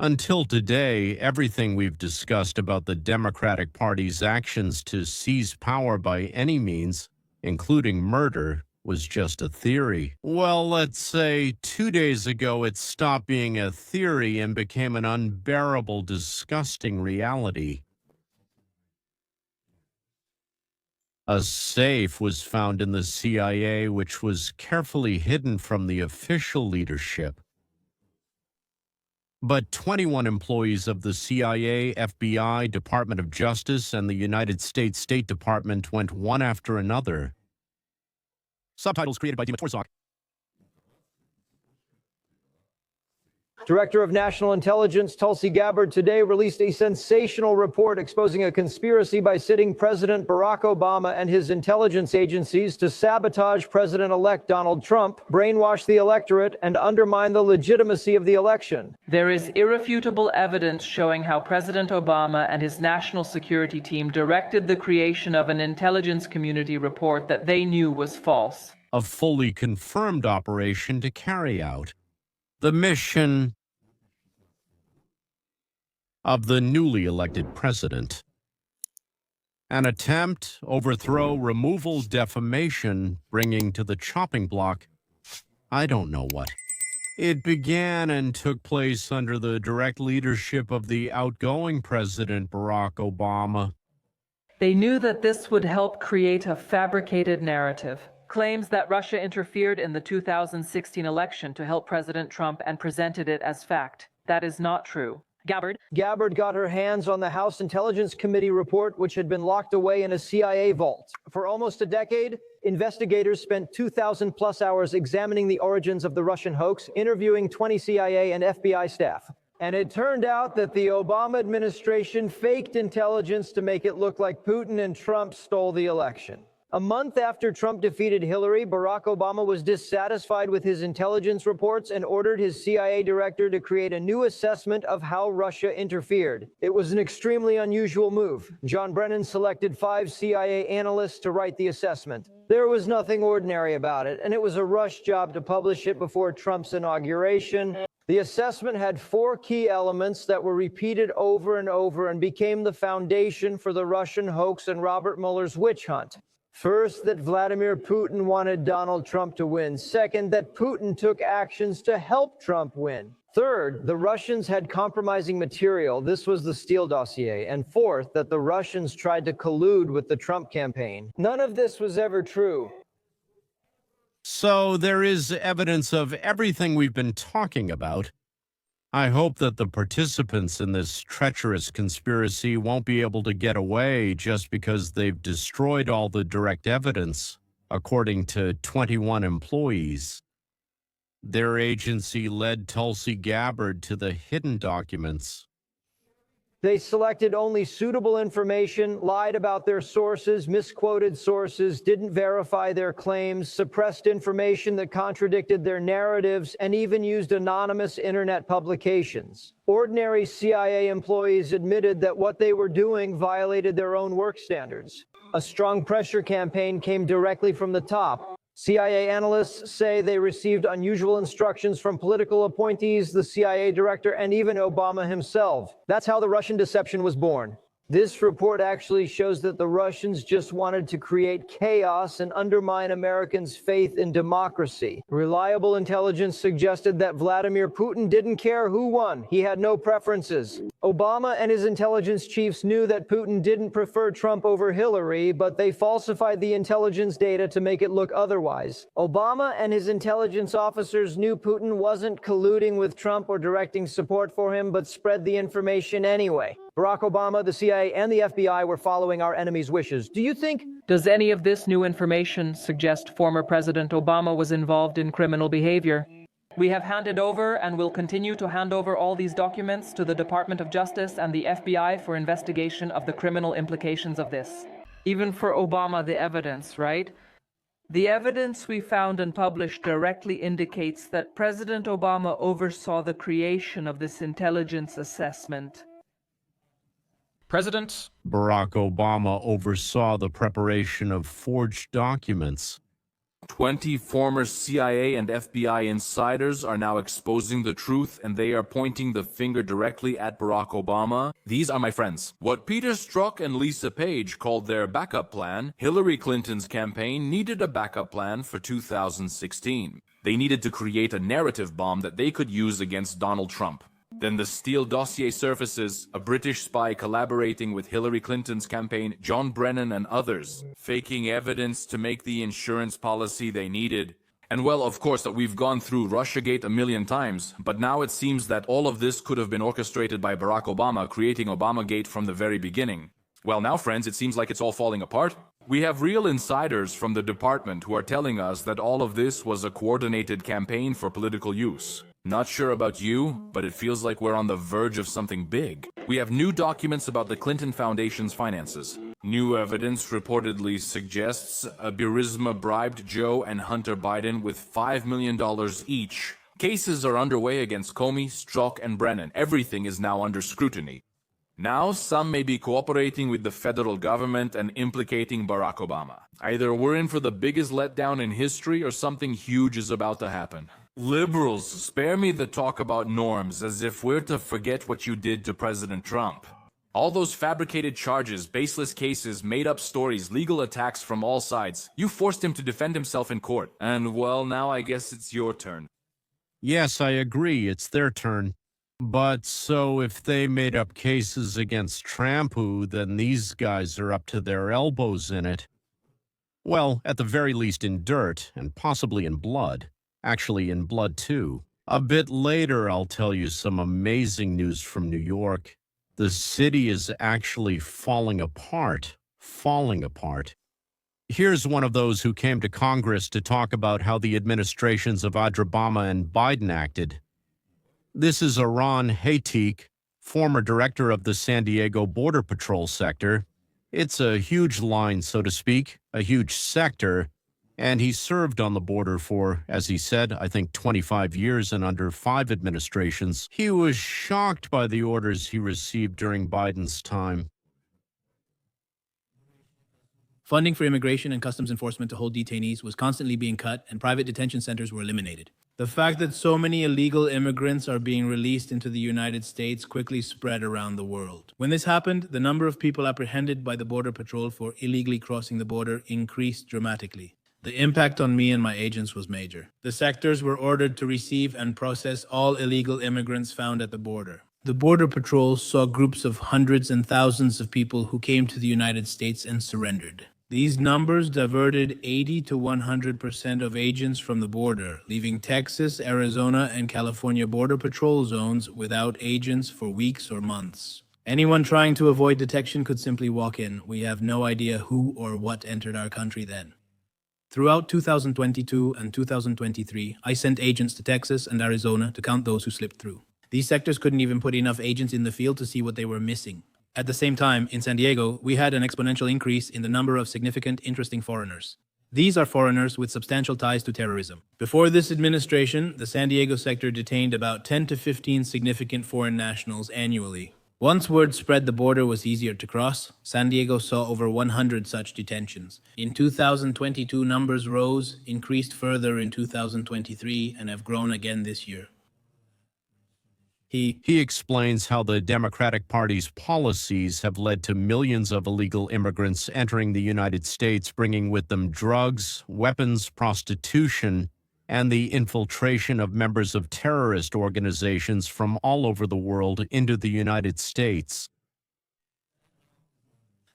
Until today, everything we've discussed about the Democratic Party's actions to seize power by any means, including murder, was just a theory. Well, let's say 2 days ago it stopped being a theory and became an unbearable, disgusting reality. A safe was found in the CIA, which was carefully hidden from the official leadership. But 21 employees of the CIA, FBI, Department of Justice, and the United States State Department went one after another. Subtitles created by Dima Torzok. Director of National Intelligence Tulsi Gabbard today released a sensational report exposing a conspiracy by sitting President Barack Obama and his intelligence agencies to sabotage President-elect Donald Trump, brainwash the electorate, and undermine the legitimacy of the election. There is irrefutable evidence showing how President Obama and his national security team directed the creation of an intelligence community report that they knew was false. A fully confirmed operation to carry out the mission of the newly elected president. An attempt, overthrow, removal, defamation, bringing to the chopping block, I don't know what. It began and took place under the direct leadership of the outgoing President Barack Obama. They knew that this would help create a fabricated narrative. Claims that Russia interfered in the 2016 election to help President Trump and presented it as fact. That is not true. Gabbard got her hands on the House Intelligence Committee report, which had been locked away in a CIA vault. For almost a decade, investigators spent 2,000 plus hours examining the origins of the Russian hoax, interviewing 20 CIA and FBI staff. And it turned out that the Obama administration faked intelligence to make it look like Putin and Trump stole the election. A month after Trump defeated Hillary, Barack Obama was dissatisfied with his intelligence reports and ordered his CIA director to create a new assessment of how Russia interfered. It was an extremely unusual move. John Brennan selected 5 CIA analysts to write the assessment. There was nothing ordinary about it, and it was a rush job to publish it before Trump's inauguration. The assessment had 4 key elements that were repeated over and over and became the foundation for the Russian hoax and Robert Mueller's witch hunt. First, that Vladimir Putin wanted Donald Trump to win. Second, that Putin took actions to help Trump win. Third, the Russians had compromising material. This was the Steele dossier. And fourth, that the Russians tried to collude with the Trump campaign. None of this was ever true. So there is evidence of everything we've been talking about. I hope that the participants in this treacherous conspiracy won't be able to get away just because they've destroyed all the direct evidence, according to 21 employees. Their agency led Tulsi Gabbard to the hidden documents. They selected only suitable information, lied about their sources, misquoted sources, didn't verify their claims, suppressed information that contradicted their narratives, and even used anonymous internet publications. Ordinary CIA employees admitted that what they were doing violated their own work standards. A strong pressure campaign came directly from the top. CIA analysts say they received unusual instructions from political appointees, the CIA director, and even Obama himself. That's how the Russian deception was born. This report actually shows that the Russians just wanted to create chaos and undermine Americans' faith in democracy. Reliable intelligence suggested that Vladimir Putin didn't care who won. He had no preferences. Obama and his intelligence chiefs knew that Putin didn't prefer Trump over Hillary, but they falsified the intelligence data to make it look otherwise. Obama and his intelligence officers knew Putin wasn't colluding with Trump or directing support for him, but spread the information anyway. Barack Obama, the CIA, and the FBI were following our enemy's wishes. Do you think... Does any of this new information suggest former President Obama was involved in criminal behavior? We have handed over and will continue to hand over all these documents to the Department of Justice and the FBI for investigation of the criminal implications of this. Even for Obama, the evidence, right? The evidence we found and published directly indicates that President Obama oversaw the creation of this intelligence assessment. Barack Obama oversaw the preparation of forged documents. 20 former CIA and FBI insiders are now exposing the truth, and they are pointing the finger directly at Barack Obama. These are my friends. What Peter Strzok and Lisa Page called their backup plan, Hillary Clinton's campaign needed a backup plan for 2016. They needed to create a narrative bomb that they could use against Donald Trump. Then the Steele dossier surfaces, a British spy collaborating with Hillary Clinton's campaign, John Brennan and others, faking evidence to make the insurance policy they needed. And well, of course, that we've gone through Russiagate a million times, but now it seems that all of this could have been orchestrated by Barack Obama, creating ObamaGate from the very beginning. Well, now, friends, it seems like it's all falling apart. We have real insiders from the department who are telling us that all of this was a coordinated campaign for political use. Not sure about you, but it feels like we're on the verge of something big. We have new documents about the Clinton Foundation's finances. New evidence reportedly suggests Burisma bribed Joe and Hunter Biden with $5 million each. Cases are underway against Comey, Strzok, and Brennan. Everything is now under scrutiny. Now, some may be cooperating with the federal government and implicating Barack Obama. Either we're in for the biggest letdown in history or something huge is about to happen. Liberals, spare me the talk about norms as if we're to forget what you did to President Trump. All those fabricated charges, baseless cases, made-up stories, legal attacks from all sides. You forced him to defend himself in court. And, well, now I guess it's your turn. Yes, I agree. It's their turn. But so if they made up cases against Trampu, then these guys are up to their elbows in it. Well, at the very least in dirt, and possibly in blood. Actually, in blood, too. A bit later, I'll tell you some amazing news from New York. The city is actually falling apart. Falling apart. Here's one of those who came to Congress to talk about how the administrations of Obama and Biden acted. This is Ron Haytik, former director of the San Diego Border Patrol sector. It's a huge line, so to speak, a huge sector, and he served on the border for, as he said, I think 25 years and under 5 administrations. He was shocked by the orders he received during Biden's time. Funding for immigration and customs enforcement to hold detainees was constantly being cut, and private detention centers were eliminated. The fact that so many illegal immigrants are being released into the United States quickly spread around the world. When this happened, the number of people apprehended by the Border Patrol for illegally crossing the border increased dramatically. The impact on me and my agents was major. The sectors were ordered to receive and process all illegal immigrants found at the border. The Border Patrol saw groups of hundreds and thousands of people who came to the United States and surrendered. These numbers diverted 80 to 100% of agents from the border, leaving Texas, Arizona, and California Border Patrol zones without agents for weeks or months. Anyone trying to avoid detection could simply walk in. We have no idea who or what entered our country then. Throughout 2022 and 2023, I sent agents to Texas and Arizona to count those who slipped through. These sectors couldn't even put enough agents in the field to see what they were missing. At the same time, in San Diego, we had an exponential increase in the number of significant, interesting foreigners. These are foreigners with substantial ties to terrorism. Before this administration, the San Diego sector detained about 10 to 15 significant foreign nationals annually. Once word spread the border was easier to cross, San Diego saw over 100 such detentions. In 2022, numbers rose, increased further in 2023, and have grown again this year. He explains how the Democratic Party's policies have led to millions of illegal immigrants entering the United States, bringing with them drugs, weapons, prostitution, and the infiltration of members of terrorist organizations from all over the world into the United States.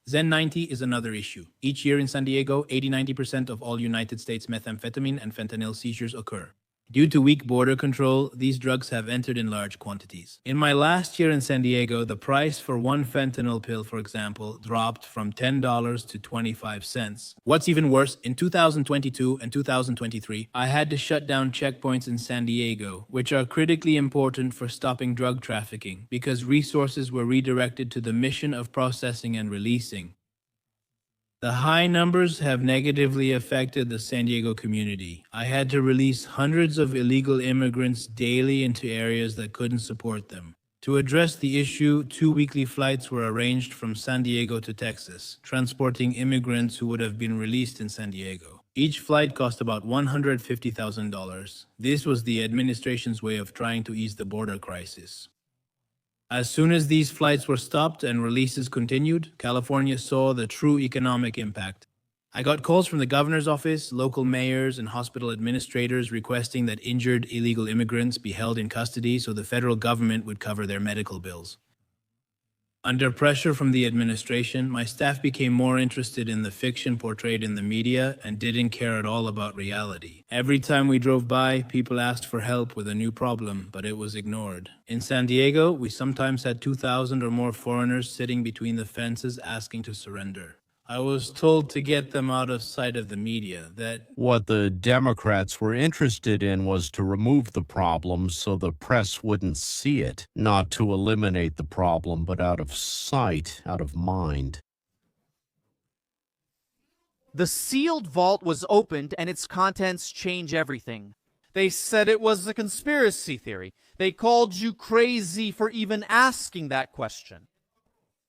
Zen 90 is another issue. Each year in San Diego, 80–90% of all United States methamphetamine and fentanyl seizures occur. Due to weak border control, these drugs have entered in large quantities. In my last year in San Diego, the price for one fentanyl pill, for example, dropped from $10 to 25 cents. What's even worse, in 2022 and 2023, I had to shut down checkpoints in San Diego, which are critically important for stopping drug trafficking, because resources were redirected to the mission of processing and releasing. The high numbers have negatively affected the San Diego community. I had to release hundreds of illegal immigrants daily into areas that couldn't support them. To address the issue, 2 weekly flights were arranged from San Diego to Texas, transporting immigrants who would have been released in San Diego. Each flight cost about $150,000. This was the administration's way of trying to ease the border crisis. As soon as these flights were stopped and releases continued, California saw the true economic impact. I got calls from the governor's office, local mayors, and hospital administrators requesting that injured illegal immigrants be held in custody so the federal government would cover their medical bills. Under pressure from the administration, my staff became more interested in the fiction portrayed in the media and didn't care at all about reality. Every time we drove by, people asked for help with a new problem, but it was ignored. In San Diego, we sometimes had 2,000 or more foreigners sitting between the fences asking to surrender. I was told to get them out of sight of the media, that What the Democrats were interested in was to remove the problem so the press wouldn't see it, not to eliminate the problem, but out of sight, out of mind. The sealed vault was opened and its contents change everything. They said it was a conspiracy theory. They called you crazy for even asking that question.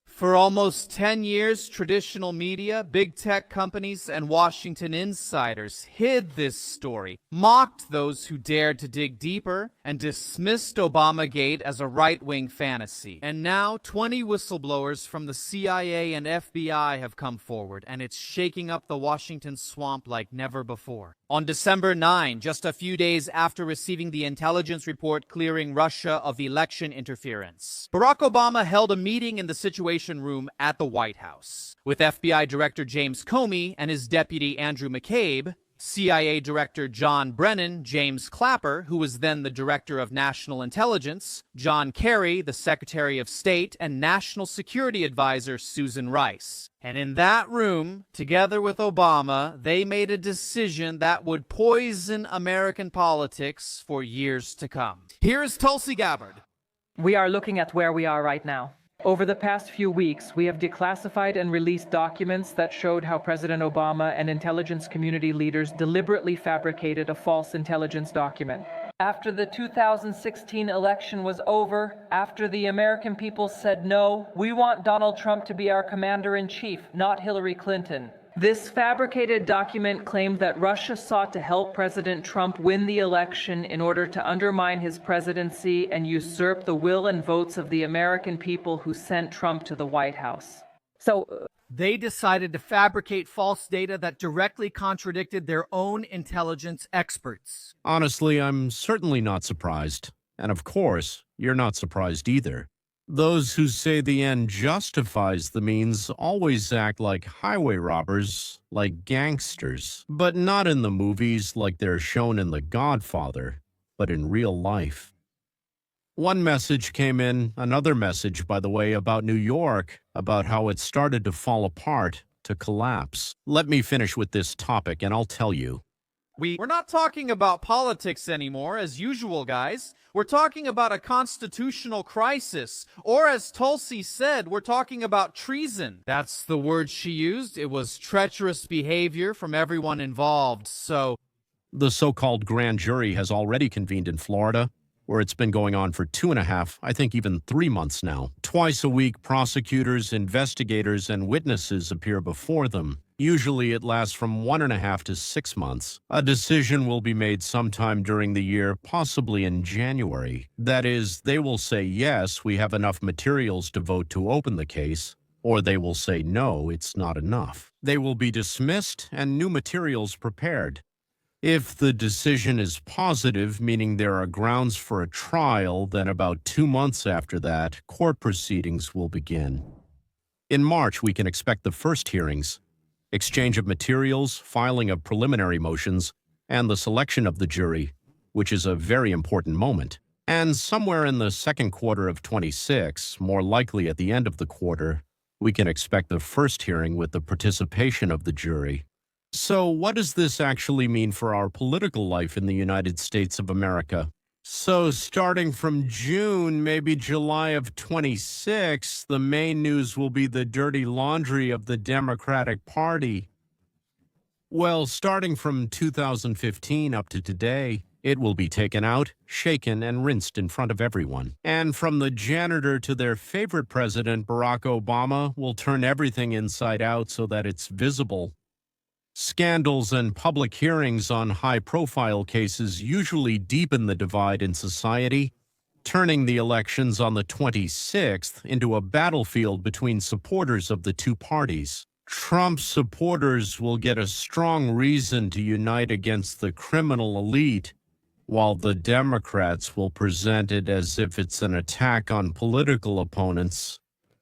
For almost 10 years, traditional media, big tech companies, and Washington insiders hid this story, mocked those who dared to dig deeper, and dismissed ObamaGate as a right-wing fantasy. And now 20 whistleblowers from the CIA and FBI have come forward, and it's shaking up the Washington swamp like never before. On December 9, just a few days after receiving the intelligence report clearing Russia of election interference, Barack Obama held a meeting in the Situation Room at the White House with FBI Director James Comey and his deputy Andrew McCabe, CIA Director John Brennan, James Clapper, who was then the Director of National Intelligence, John Kerry, the Secretary of State, and National Security Advisor Susan Rice. And in that room, together with Obama, they made a decision that would poison American politics for years to come. Here is Tulsi Gabbard. We are looking at where we are right now. Over the past few weeks, we have declassified and released documents that showed how President Obama and intelligence community leaders deliberately fabricated a false intelligence document. After the 2016 election was over, after the American people said no, we want Donald Trump to be our commander-in-chief, not Hillary Clinton. This fabricated document claimed that Russia sought to help President Trump win the election in order to undermine his presidency and usurp the will and votes of the American people who sent Trump to the White House. They decided to fabricate false data that directly contradicted their own intelligence experts. Honestly, I'm certainly not surprised. And of course, you're not surprised either. Those who say the end justifies the means always act like highway robbers, like gangsters, but not in the movies like they're shown in The Godfather, but in real life. One message came in, another message, by the way, about New York, about how it started to fall apart, to collapse. Let me finish with this topic, and I'll tell you. We're not talking about politics anymore, as usual, guys. We're talking about a constitutional crisis. Or as Tulsi said, we're talking about treason. That's the word she used. It was treacherous behavior from everyone involved, so... The so-called grand jury has already convened in Florida, where it's been going on for 2.5, I think even 3 months now. Twice a week, prosecutors, investigators, and witnesses appear before them. Usually it lasts from 1.5 to 6 months. A decision will be made sometime during the year, possibly in January. That is, they will say, yes, we have enough materials to vote to open the case, or they will say, no, it's not enough. They will be dismissed and new materials prepared. If the decision is positive, meaning there are grounds for a trial, then about 2 months after that, court proceedings will begin. In March, we can expect the first hearings, exchange of materials, filing of preliminary motions, and the selection of the jury, which is a very important moment. And somewhere in the second quarter of 26, more likely at the end of the quarter, we can expect the first hearing with the participation of the jury. So what does this actually mean for our political life in the United States of America? So starting from June, maybe July of 26, the main news will be the dirty laundry of the Democratic Party. Well, starting from 2015 up to today, it will be taken out, shaken, and rinsed in front of everyone. And from the janitor to their favorite president, Barack Obama, will turn everything inside out so that it's visible. Scandals and public hearings on high-profile cases usually deepen the divide in society, turning the elections on the 26th into a battlefield between supporters of the two parties. Trump supporters will get a strong reason to unite against the criminal elite, while the Democrats will present it as if it's an attack on political opponents,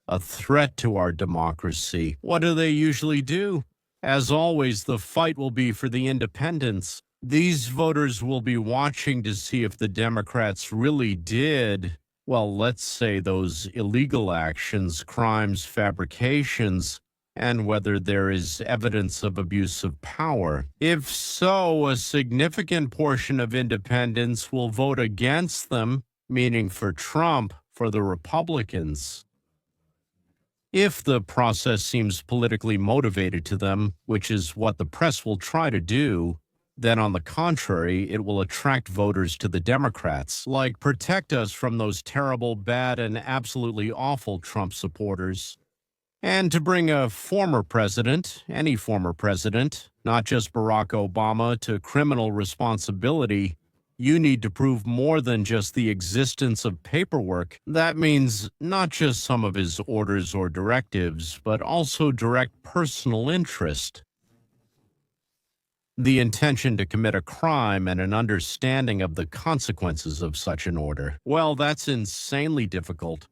a threat to our democracy. What do they usually do? As always, the fight will be for the independents. These voters will be watching to see if the Democrats really did, well, let's say those illegal actions, crimes, fabrications, and whether there is evidence of abuse of power. If so, a significant portion of independents will vote against them, meaning for Trump, for the Republicans. If the process seems politically motivated to them, which is what the press will try to do, then on the contrary, it will attract voters to the Democrats, like protect us from those terrible, bad, and absolutely awful Trump supporters. And to bring a former president, any former president, not just Barack Obama, to criminal responsibility, you need to prove more than just the existence of paperwork. That means not just some of his orders or directives, but also direct personal interest. The intention to commit a crime and an understanding of the consequences of such an order. Well, that's insanely difficult.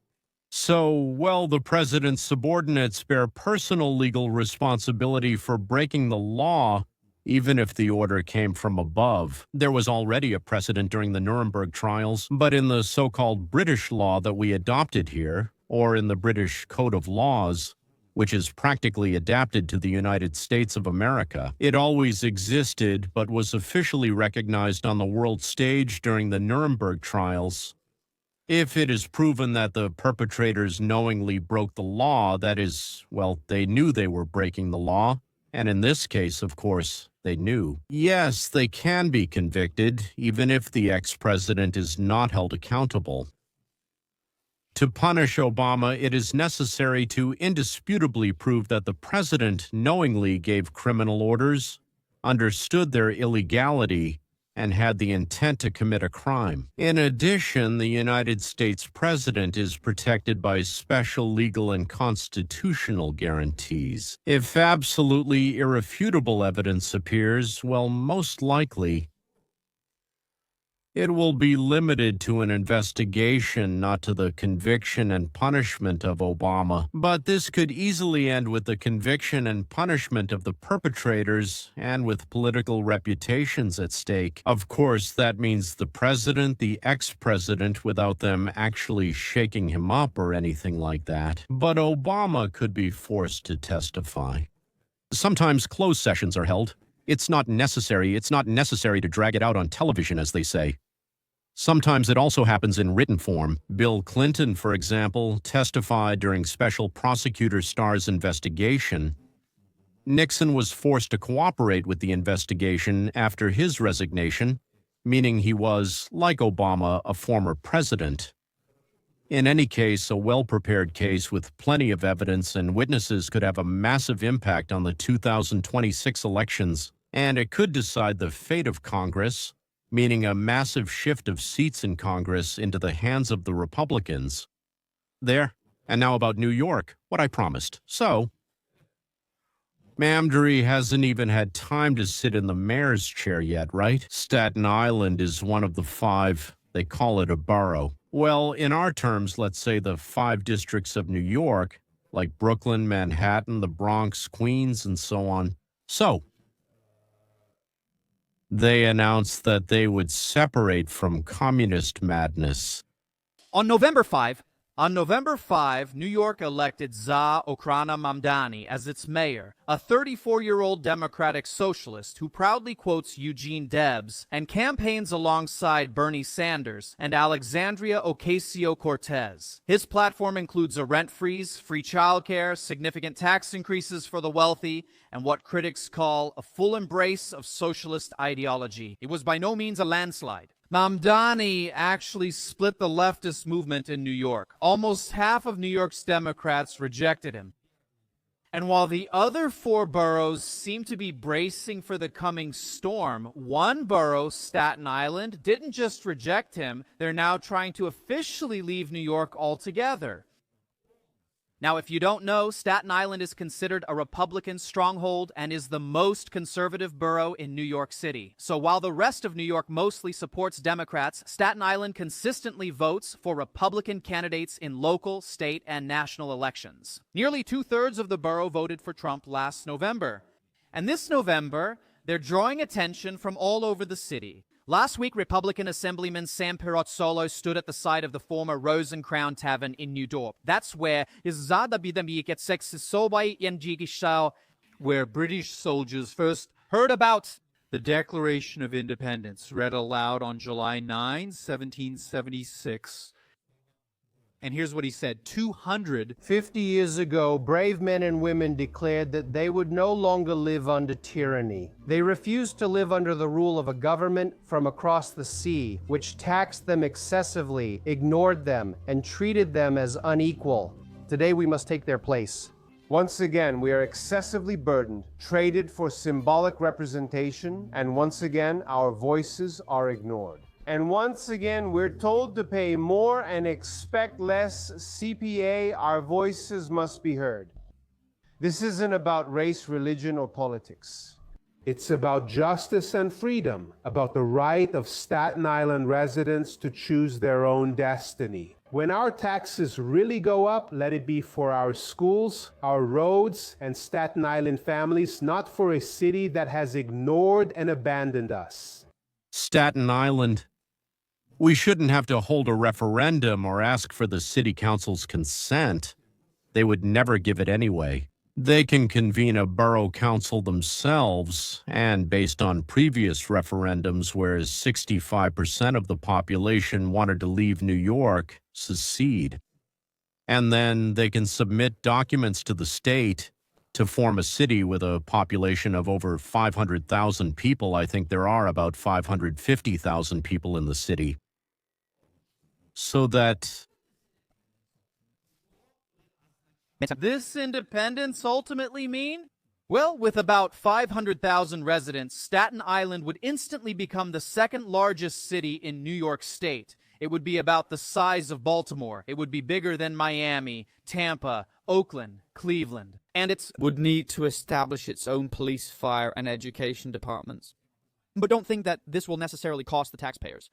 So, well, the president's subordinates bear personal legal responsibility for breaking the law, even if the order came from above. There was already a precedent during the Nuremberg trials, but in the so-called British law that we adopted here, or in the British Code of Laws, which is practically adapted to the United States of America, it always existed but was officially recognized on the world stage during the Nuremberg trials. If it is proven that the perpetrators knowingly broke the law, that is, well, they knew they were breaking the law, and in this case, of course, they knew. Yes, they can be convicted, even if the ex-president is not held accountable. To punish Obama, it is necessary to indisputably prove that the president knowingly gave criminal orders, understood their illegality, and had the intent to commit a crime. In addition, the United States president is protected by special legal and constitutional guarantees. If absolutely irrefutable evidence appears, well, most likely, it will be limited to an investigation, not to the conviction and punishment of Obama. But this could easily end with the conviction and punishment of the perpetrators and with political reputations at stake. Of course, that means the president, the ex-president, without them actually shaking him up or anything like that. But Obama could be forced to testify. Sometimes closed sessions are held. It's not necessary to drag it out on television, as they say. Sometimes it also happens in written form. Bill Clinton, for example, testified during Special Prosecutor Starr's investigation. Nixon was forced to cooperate with the investigation after his resignation, meaning he was, like Obama, a former president. In any case, a well-prepared case with plenty of evidence and witnesses could have a massive impact on the 2026 elections, and it could decide the fate of Congress, meaning a massive shift of seats in Congress into the hands of the Republicans. There. And now about New York, what I promised. So, Mamdoury hasn't even had time to sit in the mayor's chair yet, right? Staten Island is one of the 5, they call it a borough. Well, in our terms, let's say the 5 districts of New York, like Brooklyn, Manhattan, the Bronx, Queens, and so on. So, they announced that they would separate from communist madness. On November 5, New York elected Za Okrana Mamdani as its mayor, a 34-year-old Democratic socialist who proudly quotes Eugene Debs and campaigns alongside Bernie Sanders and Alexandria Ocasio-Cortez. His platform includes a rent freeze, free childcare, significant tax increases for the wealthy, and what critics call a full embrace of socialist ideology. It was by no means a landslide. Mamdani actually split the leftist movement in New York. Almost half of New York's Democrats rejected him. And while the other 4 boroughs seem to be bracing for the coming storm, one borough, Staten Island, didn't just reject him, they're now trying to officially leave New York altogether. Now, if you don't know, Staten Island is considered a Republican stronghold and is the most conservative borough in New York City. So while the rest of New York mostly supports Democrats, Staten Island consistently votes for Republican candidates in local, state, and national elections. Nearly 2/3 of the borough voted for Trump last November. And this November, they're drawing attention from all over the city. Last week, Republican Assemblyman Sam Pirozzolo stood at the side of the former Rose and Crown Tavern in New Dorp. That's where where British soldiers first heard about the Declaration of Independence, read aloud on July 9, 1776. And here's what he said: 50 years ago, brave men and women declared that they would no longer live under tyranny. They refused to live under the rule of a government from across the sea, which taxed them excessively, ignored them, and treated them as unequal. Today we must take their place. Once again, we are excessively burdened, traded for symbolic representation, and once again, our voices are ignored. And once again, we're told to pay more and expect less CPA. Our voices must be heard. This isn't about race, religion, or politics. It's about justice and freedom, about the right of Staten Island residents to choose their own destiny. When our taxes really go up, let it be for our schools, our roads, and Staten Island families, not for a city that has ignored and abandoned us. Staten Island. We shouldn't have to hold a referendum or ask for the city council's consent. They would never give it anyway. They can convene a borough council themselves, and based on previous referendums where 65% of the population wanted to leave New York, secede. And then they can submit documents to the state to form a city with a population of over 500,000 people. I think there are about 550,000 people in the city. So that this independence ultimately mean? Well, with about 500,000 residents, Staten Island would instantly become the second largest city in New York State. It would be about the size of Baltimore. It would be bigger than Miami, Tampa, Oakland, Cleveland. And it would need to establish its own police, fire, and education departments. But don't think that this will necessarily cost the taxpayers.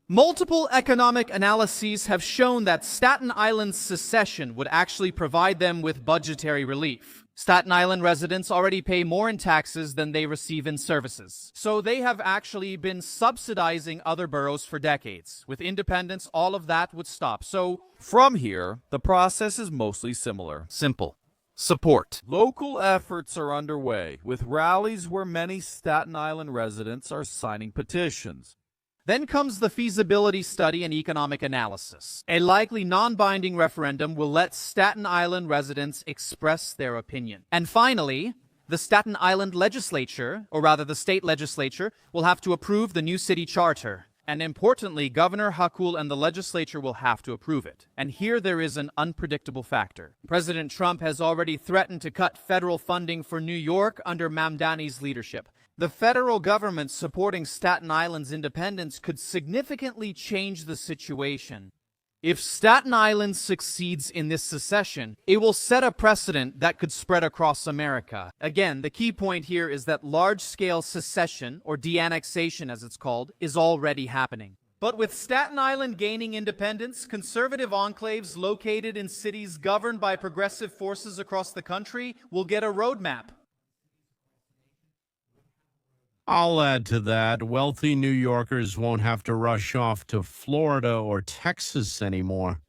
Multiple economic analyses have shown that Staten Island's secession would actually provide them with budgetary relief. Staten Island residents already pay more in taxes than they receive in services. So they have actually been subsidizing other boroughs for decades. With independence, all of that would stop. So From here, the process is mostly similar. simple. Support. Local efforts are underway, with rallies where many Staten Island residents are signing petitions. Then comes the feasibility study and economic analysis. A likely non-binding referendum will let Staten Island residents express their opinion. And finally, the Staten Island legislature, or rather the state legislature, will have to approve the new city charter. And importantly, Governor Hochul and the legislature will have to approve it. And here there is an unpredictable factor. President Trump has already threatened to cut federal funding for New York under Mamdani's leadership. The federal government supporting Staten Island's independence could significantly change the situation. If Staten Island succeeds in this secession, it will set a precedent that could spread across America. Again, the key point here is that large-scale secession, or de-annexation as it's called, is already happening. But with Staten Island gaining independence, conservative enclaves located in cities governed by progressive forces across the country will get a roadmap. I'll add to that, wealthy New Yorkers won't have to rush off to Florida or Texas anymore.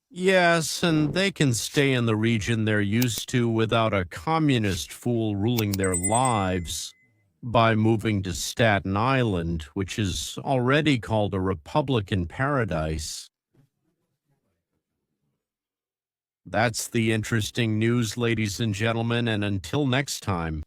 Yes, and they can stay in the region they're used to without a communist fool ruling their lives by moving to Staten Island, which is already called a Republican paradise. That's the interesting news, ladies and gentlemen, and until next time.